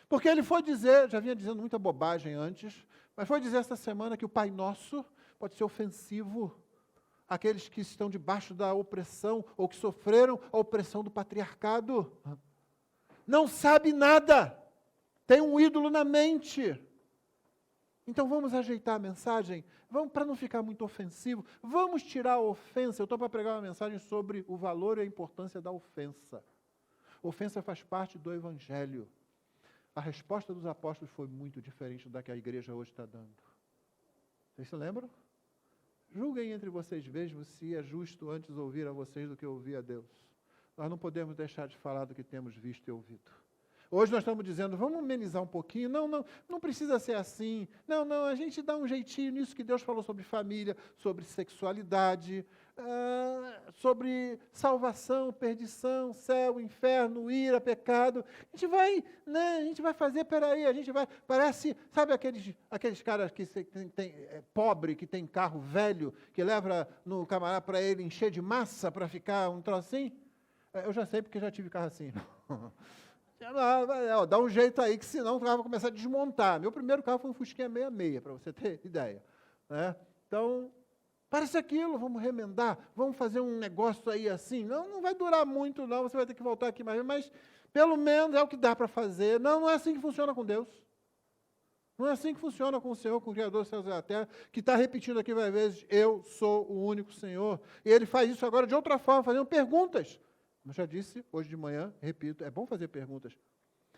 Porque ele foi dizer, já vinha dizendo muita bobagem antes, mas foi dizer esta semana que o Pai Nosso pode ser ofensivo àqueles que estão debaixo da opressão ou que sofreram a opressão do patriarcado. Não sabe nada, tem um ídolo na mente. Então vamos ajeitar a mensagem, vamos para não ficar muito ofensivo, vamos tirar a ofensa. Eu estou para pregar uma mensagem sobre o valor e a importância da ofensa. Ofensa faz parte do Evangelho. A resposta dos apóstolos foi muito diferente da que a igreja hoje está dando. Vocês se lembram? Julguem entre vocês mesmos se é justo antes ouvir a vocês do que ouvir a Deus. Nós não podemos deixar de falar do que temos visto e ouvido. Hoje nós estamos dizendo, vamos amenizar um pouquinho. Não precisa ser assim. Não, a gente dá um jeitinho nisso que Deus falou sobre família, sobre sexualidade, sobre salvação, perdição, céu, inferno, ira, pecado. A gente vai fazer, peraí, parece, sabe aqueles caras que pobre, que tem carro velho, que leva no camarada para ele encher de massa para ficar um trocinho? Eu já sei porque já tive carro assim. Dá um jeito aí, que senão o carro vai começar a desmontar. Meu primeiro carro foi um Fusquinha 66, para você ter ideia. Né? Então, parece aquilo, vamos remendar, vamos fazer um negócio aí assim. Não vai durar muito, não, você vai ter que voltar aqui mais, mas pelo menos é o que dá para fazer. Não é assim que funciona com Deus. Não é assim que funciona com o Senhor, com o Criador dos céus e da terra, que está repetindo aqui várias vezes, eu sou o único Senhor. E ele faz isso agora de outra forma, fazendo perguntas. Como eu já disse, hoje de manhã, repito, é bom fazer perguntas.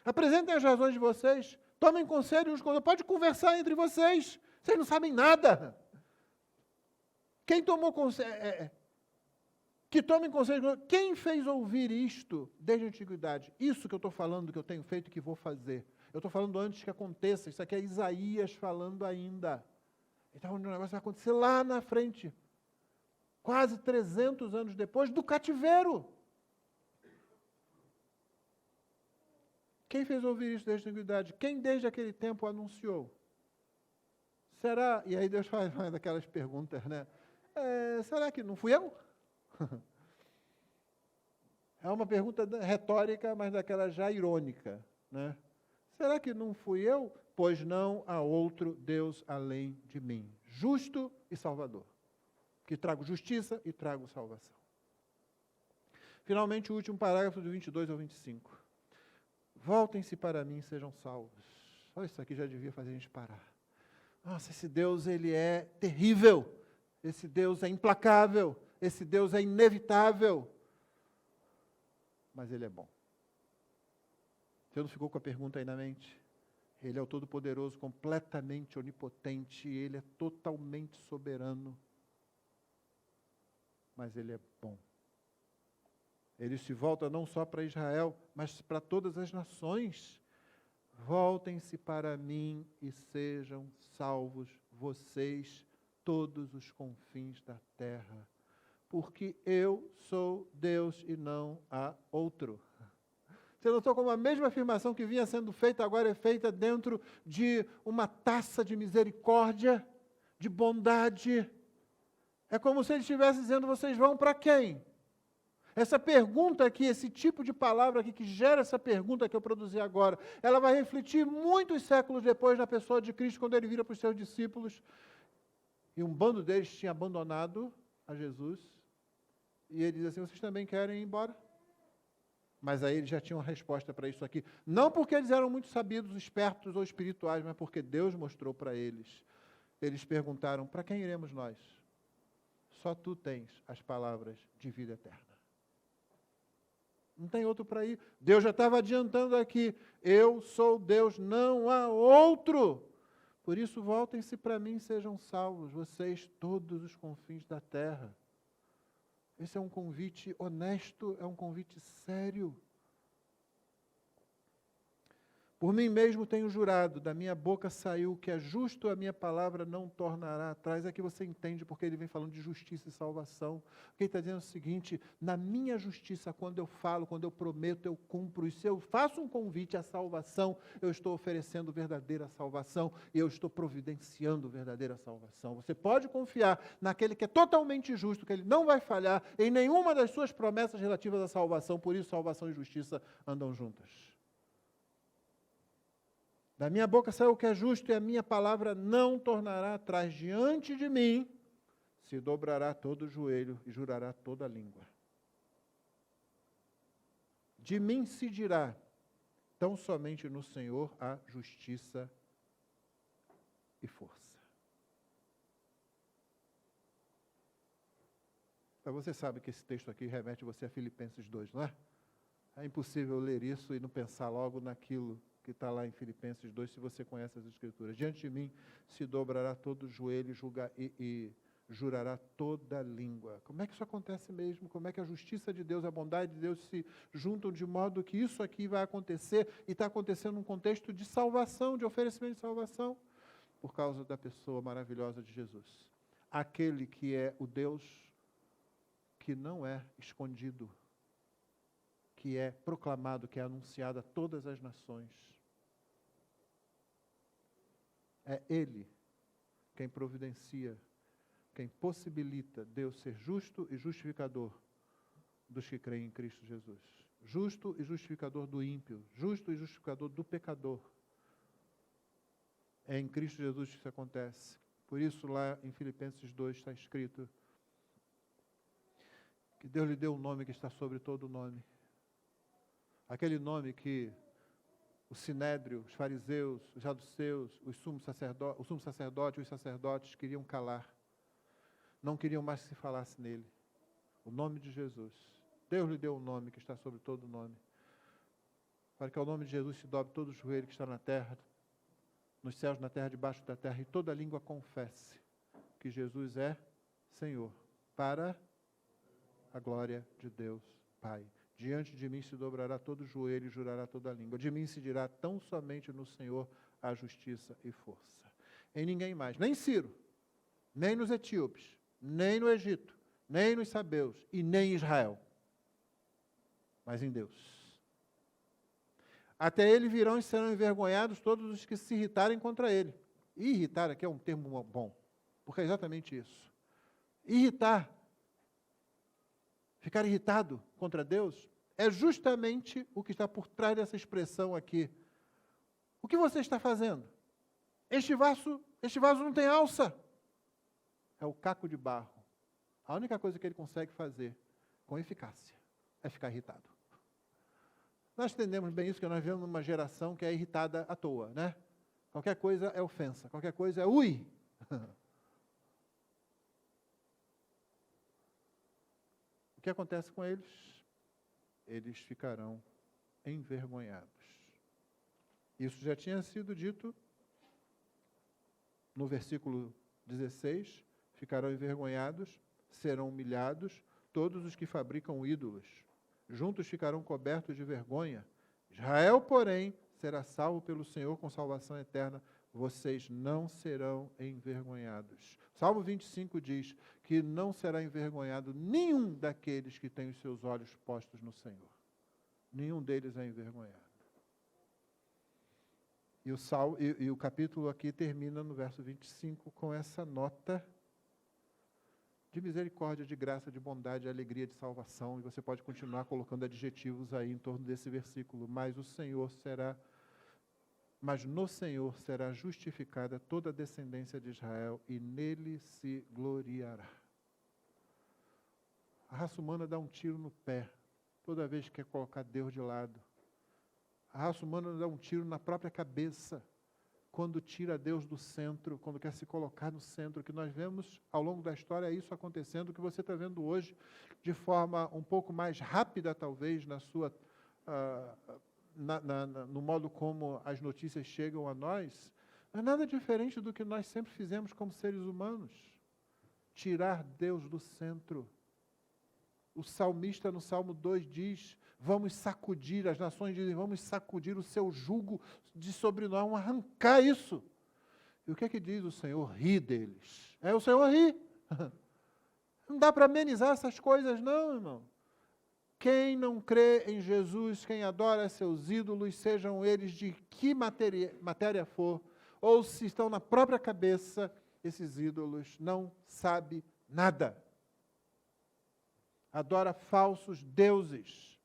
Apresentem as razões de vocês, tomem conselho uns com os outros, pode conversar entre vocês, vocês não sabem nada. Quem tomou conselho, que tomem conselho, quem fez ouvir isto desde a antiguidade? Isso que eu estou falando, que eu tenho feito e que vou fazer. Eu estou falando antes que aconteça, isso aqui é Isaías falando ainda. Então o negócio vai acontecer lá na frente, quase 300 anos depois do cativeiro. Quem fez ouvir isso desde a antiguidade? Quem desde aquele tempo anunciou? Será? E aí Deus faz mais aquelas perguntas, né? Será que não fui eu? É uma pergunta retórica, mas daquela já irônica, né? Será que não fui eu? Pois não há outro Deus além de mim, justo e salvador, que trago justiça e trago salvação. Finalmente, o último parágrafo do 22 ao 25. Voltem-se para mim e sejam salvos. Olha, isso aqui já devia fazer a gente parar. Nossa, esse Deus, ele é terrível. Esse Deus é implacável. Esse Deus é inevitável. Mas ele é bom. Você não ficou com a pergunta aí na mente? Ele é o Todo-Poderoso, completamente onipotente. Ele é totalmente soberano. Mas ele é bom. Ele se volta não só para Israel, mas para todas as nações. Voltem-se para mim e sejam salvos, vocês, todos os confins da terra. Porque eu sou Deus e não há outro. Você notou como a mesma afirmação que vinha sendo feita agora é feita dentro de uma taça de misericórdia, de bondade. É como se ele estivesse dizendo, vocês vão para quem? Essa pergunta aqui, esse tipo de palavra aqui que gera essa pergunta que eu produzi agora, ela vai refletir muitos séculos depois na pessoa de Cristo, quando ele vira para os seus discípulos, e um bando deles tinha abandonado a Jesus, e ele diz assim, vocês também querem ir embora? Mas aí eles já tinham uma resposta para isso aqui, não porque eles eram muito sabidos, espertos ou espirituais, mas porque Deus mostrou para eles. Eles perguntaram, para quem iremos nós? Só tu tens as palavras de vida eterna. Não tem outro para ir. Deus já estava adiantando aqui. Eu sou Deus, não há outro. Por isso, voltem-se para mim e sejam salvos, vocês, todos os confins da terra. Esse é um convite honesto, é um convite sério. Por mim mesmo tenho jurado, da minha boca saiu o que é justo, a minha palavra não tornará atrás. Aqui você entende porque ele vem falando de justiça e salvação. Porque ele está dizendo o seguinte, na minha justiça, quando eu falo, quando eu prometo, eu cumpro. E se eu faço um convite à salvação, eu estou oferecendo verdadeira salvação e eu estou providenciando verdadeira salvação. Você pode confiar naquele que é totalmente justo, que ele não vai falhar em nenhuma das suas promessas relativas à salvação. Por isso, salvação e justiça andam juntas. Da minha boca saiu o que é justo e a minha palavra não tornará atrás. Diante de mim se dobrará todo o joelho e jurará toda a língua. De mim se dirá, tão somente no Senhor há justiça e força. Mas você sabe que esse texto aqui remete você a Filipenses 2, não é? É impossível ler isso e não pensar logo naquilo que está lá em Filipenses 2, se você conhece as Escrituras. Diante de mim se dobrará todo o joelho e jurará toda a língua. Como é que isso acontece mesmo? Como é que a justiça de Deus, a bondade de Deus se juntam de modo que isso aqui vai acontecer e está acontecendo num contexto de salvação, de oferecimento de salvação? Por causa da pessoa maravilhosa de Jesus. Aquele que é o Deus que não é escondido, que é proclamado, que é anunciado a todas as nações. É Ele quem providencia, quem possibilita Deus ser justo e justificador dos que creem em Cristo Jesus. Justo e justificador do ímpio, justo e justificador do pecador. É em Cristo Jesus que isso acontece. Por isso lá em Filipenses 2 está escrito que Deus lhe deu um nome que está sobre todo nome. Aquele nome que o Sinédrio, os fariseus, os saduceus, o sumo sacerdote e os sacerdotes queriam calar. Não queriam mais que se falasse nele. O nome de Jesus. Deus lhe deu um nome que está sobre todo nome. Para que ao nome de Jesus se dobre todo o joelho que está na terra, nos céus, na terra, debaixo da terra, e toda língua confesse que Jesus é Senhor, para a glória de Deus Pai. Diante de mim se dobrará todo o joelho e jurará toda a língua. De mim se dirá tão somente no Senhor a justiça e força. Em ninguém mais, nem Ciro, nem nos etíopes, nem no Egito, nem nos sabeus e nem em Israel, mas em Deus. Até ele virão e serão envergonhados todos os que se irritarem contra ele. E irritar aqui é um termo bom, porque é exatamente isso. Irritar, ficar irritado contra Deus, é justamente o que está por trás dessa expressão aqui. O que você está fazendo? Este vaso não tem alça. É o caco de barro. A única coisa que ele consegue fazer com eficácia é ficar irritado. Nós entendemos bem isso, que nós vivemos numa geração que é irritada à toa, né? Qualquer coisa é ofensa, qualquer coisa é ui. O que acontece com eles? Eles ficarão envergonhados. Isso já tinha sido dito no versículo 16, ficarão envergonhados, serão humilhados todos os que fabricam ídolos. Juntos ficarão cobertos de vergonha. Israel, porém, será salvo pelo Senhor com salvação eterna. Vocês não serão envergonhados. Salmo 25 diz que não será envergonhado nenhum daqueles que têm os seus olhos postos no Senhor. Nenhum deles é envergonhado. E o capítulo aqui termina no verso 25 com essa nota de misericórdia, de graça, de bondade, de alegria, de salvação. E você pode continuar colocando adjetivos aí em torno desse versículo. Mas no Senhor será justificada toda a descendência de Israel e nele se gloriará. A raça humana dá um tiro no pé toda vez que quer colocar Deus de lado. A raça humana dá um tiro na própria cabeça quando tira Deus do centro, quando quer se colocar no centro. O que nós vemos ao longo da história é isso acontecendo, o que você está vendo hoje, de forma um pouco mais rápida, talvez, no modo como as notícias chegam a nós, não é nada diferente do que nós sempre fizemos como seres humanos. Tirar Deus do centro. O salmista, no Salmo 2, diz: vamos sacudir, as nações dizem, vamos sacudir o seu jugo de sobre nós, vamos arrancar isso. E o que é que diz o Senhor? Ri deles. O Senhor ri. Não dá para amenizar essas coisas não, irmão. Quem não crê em Jesus, quem adora seus ídolos, sejam eles de que matéria for, ou se estão na própria cabeça, esses ídolos não sabe nada. Adora falsos deuses.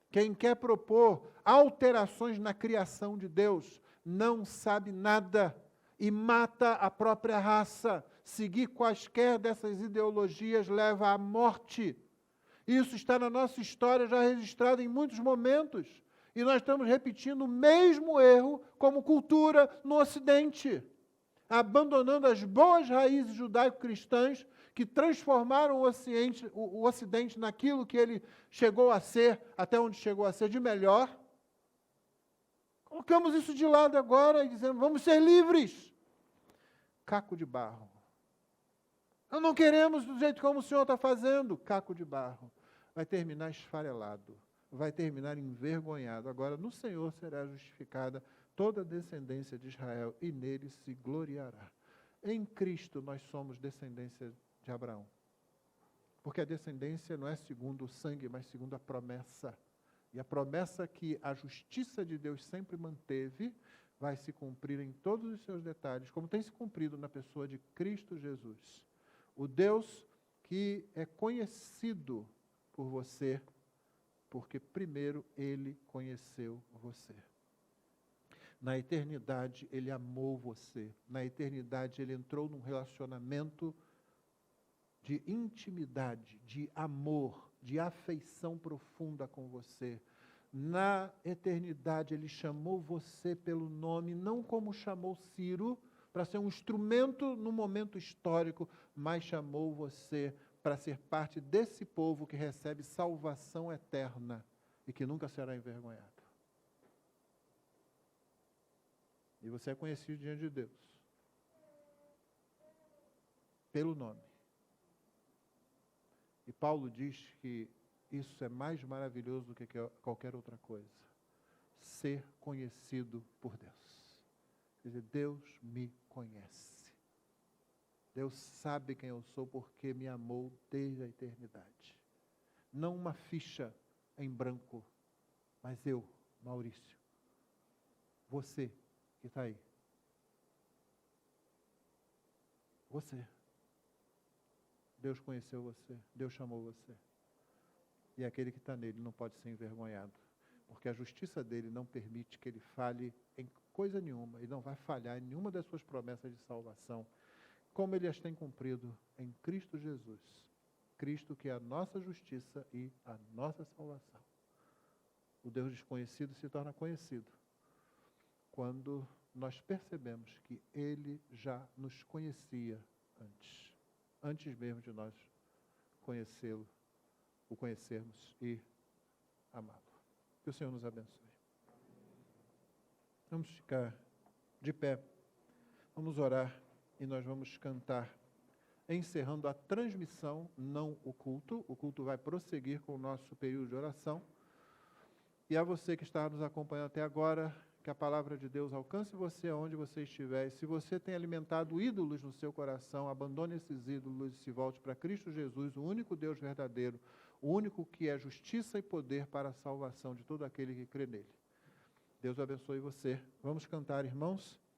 Quem quer propor alterações na criação de Deus não sabe nada e mata a própria raça. Seguir quaisquer dessas ideologias leva à morte. Isso está na nossa história já registrado em muitos momentos. E nós estamos repetindo o mesmo erro como cultura no Ocidente, abandonando as boas raízes judaico-cristãs que transformaram o Ocidente naquilo que ele chegou a ser, até onde chegou a ser de melhor. Colocamos isso de lado agora e dizemos, vamos ser livres. Caco de barro. Nós não queremos do jeito como o Senhor está fazendo. Caco de barro. Vai terminar esfarelado. Vai terminar envergonhado. Agora, no Senhor será justificada toda a descendência de Israel e nele se gloriará. Em Cristo nós somos descendência de Abraão. Porque a descendência não é segundo o sangue, mas segundo a promessa. E a promessa que a justiça de Deus sempre manteve, vai se cumprir em todos os seus detalhes, como tem se cumprido na pessoa de Cristo Jesus. O Deus que é conhecido por você, porque primeiro Ele conheceu você. Na eternidade, Ele amou você. Na eternidade, Ele entrou num relacionamento de intimidade, de amor, de afeição profunda com você. Na eternidade, Ele chamou você pelo nome, não como chamou Ciro, para ser um instrumento no momento histórico, mas chamou você para ser parte desse povo que recebe salvação eterna e que nunca será envergonhado. E você é conhecido diante de Deus pelo nome. E Paulo diz que isso é mais maravilhoso do que qualquer outra coisa. Ser conhecido por Deus. Quer dizer, Deus me conhece. Deus sabe quem eu sou porque me amou desde a eternidade. Não uma ficha em branco, mas eu, Maurício, você que está aí. Você. Deus conheceu você, Deus chamou você. E aquele que está nele não pode ser envergonhado, porque a justiça dele não permite que ele falhe em coisa nenhuma, ele não vai falhar em nenhuma das suas promessas de salvação, como ele as tem cumprido em Cristo Jesus. Cristo, que é a nossa justiça e a nossa salvação. O Deus desconhecido se torna conhecido quando nós percebemos que Ele já nos conhecia antes mesmo de nós conhecê-lo, o conhecermos e amá-lo. Que o Senhor nos abençoe. Vamos ficar de pé, vamos orar e nós vamos cantar, encerrando a transmissão, não o culto. O culto vai prosseguir com o nosso período de oração. E a você que está nos acompanhando até agora, que a palavra de Deus alcance você aonde você estiver. E se você tem alimentado ídolos no seu coração, abandone esses ídolos e se volte para Cristo Jesus, o único Deus verdadeiro, o único que é justiça e poder para a salvação de todo aquele que crê nele. Deus abençoe você. Vamos cantar, irmãos?